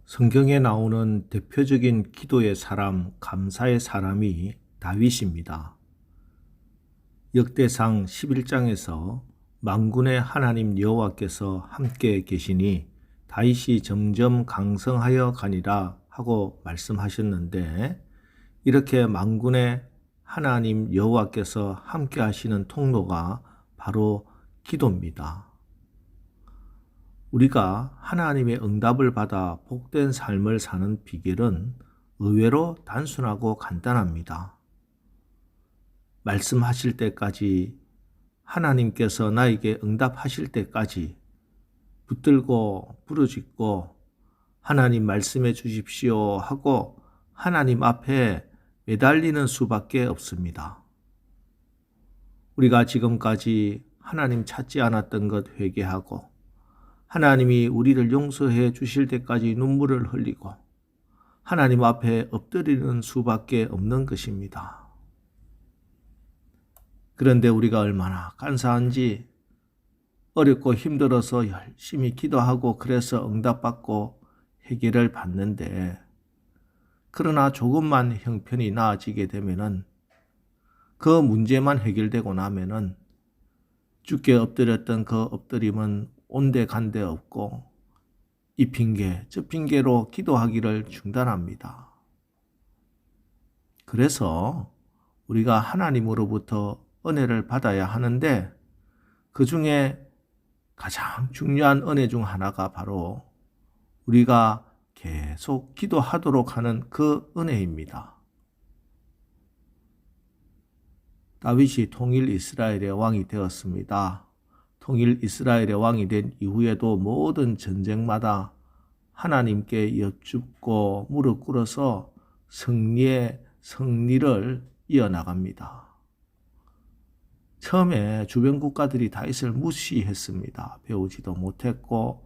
성경에 나오는 대표적인 기도의 사람, 감사의 사람이 다윗입니다. 역대상 11장에서 만군의 하나님 여호와께서 함께 계시니 다윗이 점점 강성하여 가니라 하고 말씀하셨는데, 이렇게 만군의 하나님 여호와께서 함께 하시는 통로가 바로 기도입니다. 우리가 하나님의 응답을 받아 복된 삶을 사는 비결은 의외로 단순하고 간단합니다. 말씀하실 때까지, 하나님께서 나에게 응답하실 때까지 붙들고 부르짖고 하나님 말씀해 주십시오 하고 하나님 앞에 매달리는 수밖에 없습니다. 우리가 지금까지 하나님 찾지 않았던 것 회개하고 하나님이 우리를 용서해 주실 때까지 눈물을 흘리고 하나님 앞에 엎드리는 수밖에 없는 것입니다. 그런데 우리가 얼마나 간사한지, 어렵고 힘들어서 열심히 기도하고 그래서 응답받고 해결을 받는데, 그러나 조금만 형편이 나아지게 되면은, 그 문제만 해결되고 나면은 주께 엎드렸던 그 엎드림은 온데간데 없고 이 핑계 저 핑계로 기도하기를 중단합니다. 그래서 우리가 하나님으로부터 은혜를 받아야 하는데, 그 중에 가장 중요한 은혜 중 하나가 바로 우리가 계속 기도하도록 하는 그 은혜입니다. 다윗이 통일 이스라엘의 왕이 되었습니다. 통일 이스라엘의 왕이 된 이후에도 모든 전쟁마다 하나님께 여쭙고 무릎 꿇어서 승리를 이어나갑니다. 처음에 주변 국가들이 다윗을 무시했습니다. 배우지도 못했고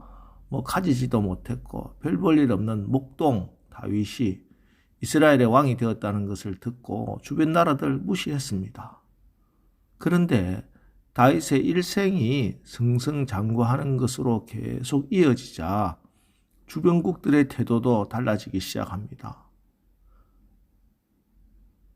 가지지도 못했고 별 볼 일 없는 목동 다윗이 이스라엘의 왕이 되었다는 것을 듣고 주변 나라들 무시했습니다. 그런데 다윗의 일생이 승승장구하는 것으로 계속 이어지자 주변국들의 태도도 달라지기 시작합니다.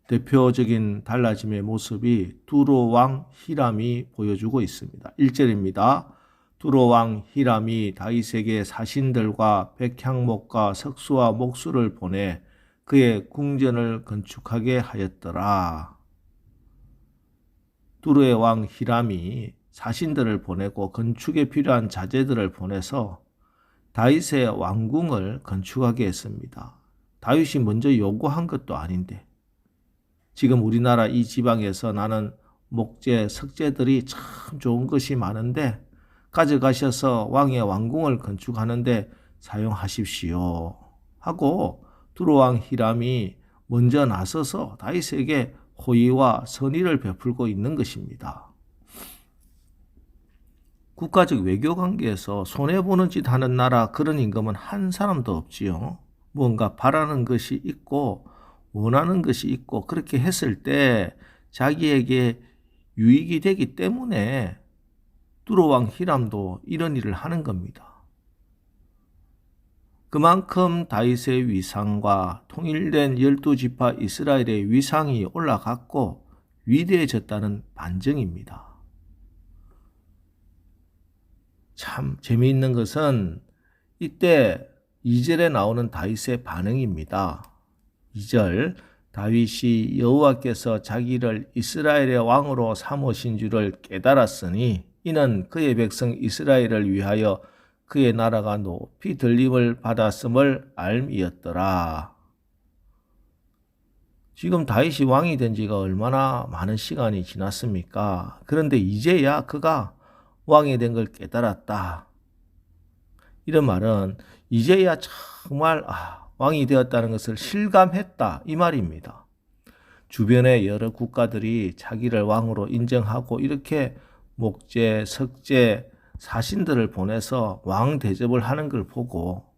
대표적인 달라짐의 모습이 두로 왕 히람이 보여주고 있습니다. 1절입니다. 두로 왕 히람이 다윗에게 사신들과 백향목과 석수와 목수를 보내 그의 궁전을 건축하게 하였더라. 두로의 왕 히람이 사신들을 보내고 건축에 필요한 자재들을 보내서 다윗의 왕궁을 건축하게 했습니다. 다윗이 먼저 요구한 것도 아닌데, 지금 우리나라 이 지방에서 나는 목재, 석재들이 참 좋은 것이 많은데 가져가셔서 왕의 왕궁을 건축하는데 사용하십시오 하고 두로 왕 히람이 먼저 나서서 다윗에게 호의와 선의를 베풀고 있는 것입니다. 국가적 외교 관계에서 손해보는 짓 하는 나라, 그런 임금은 한 사람도 없지요. 무언가 바라는 것이 있고 원하는 것이 있고 그렇게 했을 때 자기에게 유익이 되기 때문에 두로 왕 히람도 이런 일을 하는 겁니다. 그만큼 다윗의 위상과 통일된 12지파 이스라엘의 위상이 올라갔고 위대해졌다는 반증입니다. 참 재미있는 것은 이때 2절에 나오는 다윗의 반응입니다. 2절, 다윗이 여호와께서 자기를 이스라엘의 왕으로 삼으신 줄을 깨달았으니 이는 그의 백성 이스라엘을 위하여 그의 나라가 높이 들림을 받았음을 알미였더라. 지금 다윗이 왕이 된 지가 얼마나 많은 시간이 지났습니까? 그런데 이제야 그가 왕이 된 걸 깨달았다. 이런 말은 이제야 정말 왕이 되었다는 것을 실감했다, 이 말입니다. 주변의 여러 국가들이 자기를 왕으로 인정하고 이렇게 목재, 석재, 사신들을 보내서 왕 대접을 하는 걸 보고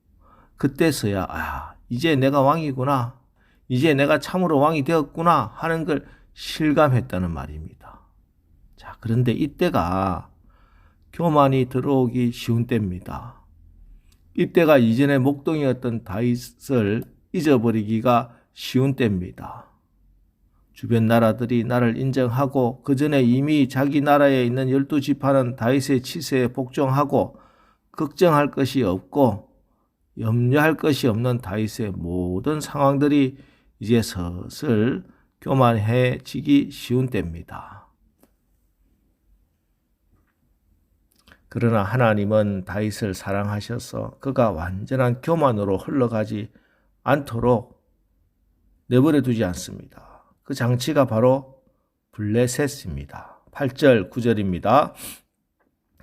그때서야 이제 내가 왕이구나, 이제 내가 참으로 왕이 되었구나 하는 걸 실감했다는 말입니다. 자, 그런데 이때가 교만이 들어오기 쉬운 때입니다. 이때가 이전에 목동이었던 다윗을 잊어버리기가 쉬운 때입니다. 주변 나라들이 나를 인정하고 그 전에 이미 자기 나라에 있는 12지파는 다윗의 치세에 복종하고 걱정할 것이 없고 염려할 것이 없는 다윗의 모든 상황들이 이제 슬슬 교만해지기 쉬운 때입니다. 그러나 하나님은 다윗을 사랑하셔서 그가 완전한 교만으로 흘러가지 않도록 내버려 두지 않습니다. 그 장치가 바로 블레셋입니다. 8절 9절입니다.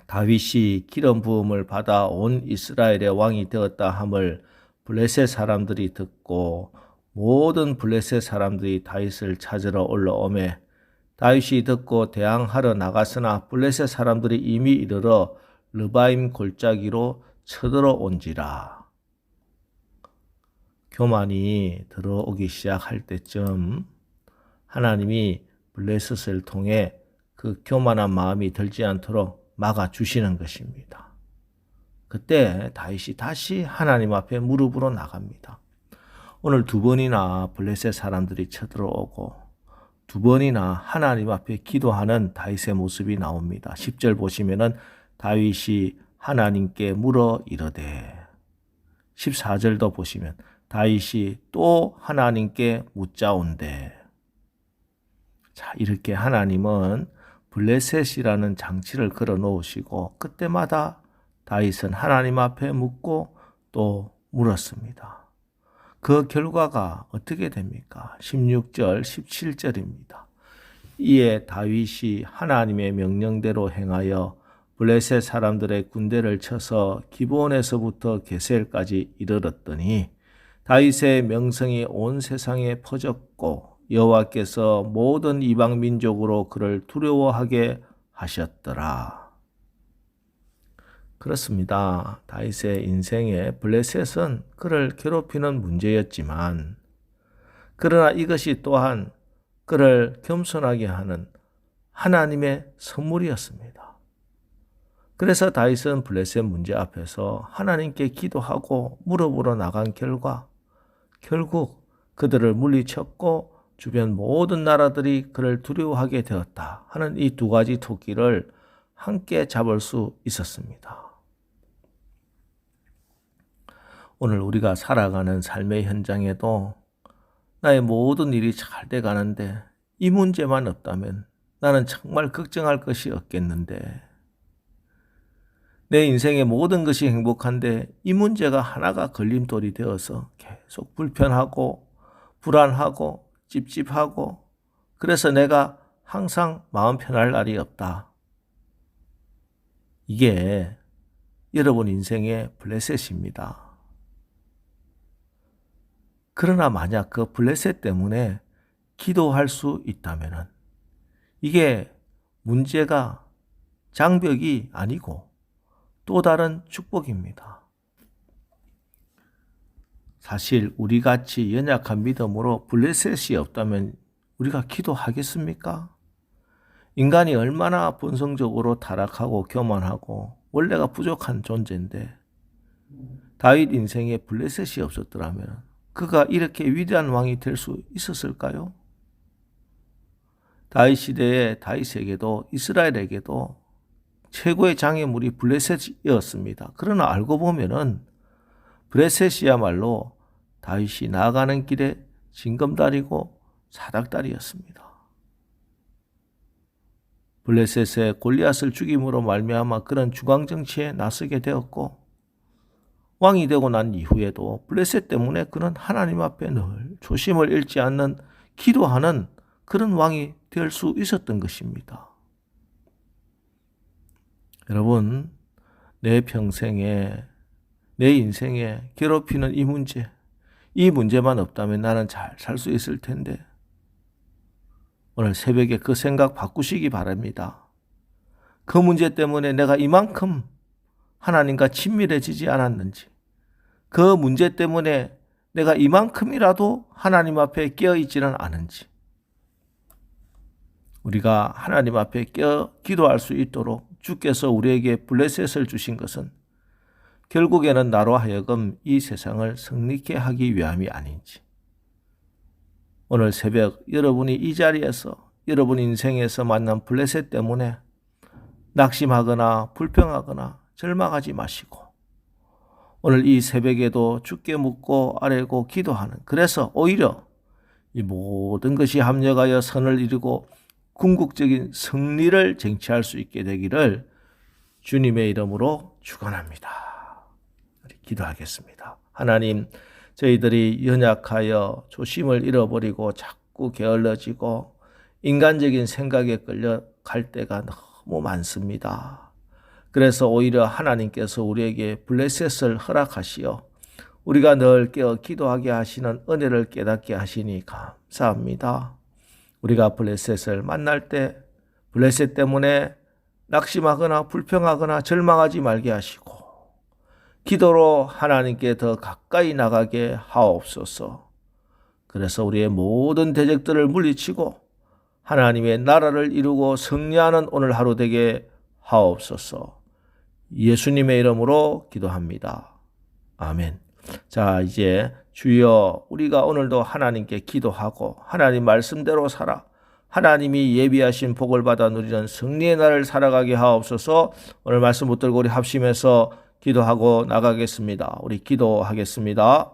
다윗이 기름 부음을 받아 온 이스라엘의 왕이 되었다 함을 블레셋 사람들이 듣고 모든 블레셋 사람들이 다윗을 찾으러 올라오매 다윗이 듣고 대항하러 나갔으나 블레셋 사람들이 이미 이르러 르바임 골짜기로 쳐들어온지라. 교만이 들어오기 시작할 때쯤 하나님이 블레셋을 통해 그 교만한 마음이 들지 않도록 막아주시는 것입니다. 그때 다윗이 다시 하나님 앞에 무릎으로 나갑니다. 오늘 두 번이나 블레셋 사람들이 쳐들어오고 두 번이나 하나님 앞에 기도하는 다윗의 모습이 나옵니다. 10절 보시면은 다윗이 하나님께 물어 이르되 14절도 보시면 다윗이 또 하나님께 묻자온대. 자, 이렇게 하나님은 블레셋이라는 장치를 걸어 놓으시고 그때마다 다윗은 하나님 앞에 묻고 또 물었습니다. 그 결과가 어떻게 됩니까? 16절, 17절입니다. 이에 다윗이 하나님의 명령대로 행하여 블레셋 사람들의 군대를 쳐서 기브온에서부터 게셀까지 이르렀더니 다윗의 명성이 온 세상에 퍼졌고 여호와께서 모든 이방 민족으로 그를 두려워하게 하셨더라. 그렇습니다. 다윗의 인생에 블레셋은 그를 괴롭히는 문제였지만 그러나 이것이 또한 그를 겸손하게 하는 하나님의 선물이었습니다. 그래서 다윗은 블레셋 문제 앞에서 하나님께 기도하고 무릎으로 나간 결과 결국 그들을 물리쳤고 주변 모든 나라들이 그를 두려워하게 되었다 하는 이 두 가지 토끼를 함께 잡을 수 있었습니다. 오늘 우리가 살아가는 삶의 현장에도 나의 모든 일이 잘 돼 가는데 이 문제만 없다면 나는 정말 걱정할 것이 없겠는데 내 인생의 모든 것이 행복한데 이 문제가 하나가 걸림돌이 되어서 계속 불편하고 불안하고 찝찝하고 그래서 내가 항상 마음 편할 날이 없다. 이게 여러분 인생의 블레셋입니다. 그러나 만약 그 블레셋 때문에 기도할 수 있다면 이게 문제가 장벽이 아니고 또 다른 축복입니다. 사실 우리같이 연약한 믿음으로 블레셋이 없다면 우리가 기도하겠습니까? 인간이 얼마나 본성적으로 타락하고 교만하고 원래가 부족한 존재인데 다윗 인생에 블레셋이 없었더라면 그가 이렇게 위대한 왕이 될 수 있었을까요? 다윗 시대의 다윗에게도 이스라엘에게도 최고의 장애물이 블레셋이었습니다. 그러나 알고 보면은 블레셋이야말로 다윗이 나아가는 길에 징검다리고 사닥다리였습니다. 블레셋의 골리앗을 죽임으로 말미암아 그런 중앙정치에 나서게 되었고 왕이 되고 난 이후에도 블레셋 때문에 그는 하나님 앞에 늘 초심을 잃지 않는 기도하는 그런 왕이 될 수 있었던 것입니다. 여러분, 내 평생에 내 인생에 괴롭히는 이 문제만 없다면 나는 잘 살 수 있을 텐데 오늘 새벽에 그 생각 바꾸시기 바랍니다. 그 문제 때문에 내가 이만큼 하나님과 친밀해지지 않았는지, 그 문제 때문에 내가 이만큼이라도 하나님 앞에 깨어있지는 않은지, 우리가 하나님 앞에 기도할 수 있도록 주께서 우리에게 블레셋을 주신 것은 결국에는 나로 하여금 이 세상을 승리케 하기 위함이 아닌지. 오늘 새벽 여러분이 이 자리에서 여러분 인생에서 만난 블레셋 때문에 낙심하거나 불평하거나 절망하지 마시고 오늘 이 새벽에도 주께 묻고 아뢰고 기도하는, 그래서 오히려 이 모든 것이 합력하여 선을 이루고 궁극적인 승리를 쟁취할 수 있게 되기를 주님의 이름으로 축원합니다. 우리 기도하겠습니다. 하나님, 저희들이 연약하여 조심을 잃어버리고 자꾸 게을러지고 인간적인 생각에 끌려갈 때가 너무 많습니다. 그래서 오히려 하나님께서 우리에게 블레셋을 허락하시어 우리가 늘 깨어 기도하게 하시는 은혜를 깨닫게 하시니 감사합니다. 우리가 블레셋을 만날 때 블레셋 때문에 낙심하거나 불평하거나 절망하지 말게 하시고 기도로 하나님께 더 가까이 나가게 하옵소서. 그래서 우리의 모든 대적들을 물리치고 하나님의 나라를 이루고 승리하는 오늘 하루 되게 하옵소서. 예수님의 이름으로 기도합니다. 아멘. 자, 이제 주여, 우리가 오늘도 하나님께 기도하고 하나님 말씀대로 살아 하나님이 예비하신 복을 받아 누리는 승리의 날을 살아가게 하옵소서. 오늘 말씀 붙들고 우리 합심해서 기도하고 나가겠습니다. 우리 기도하겠습니다.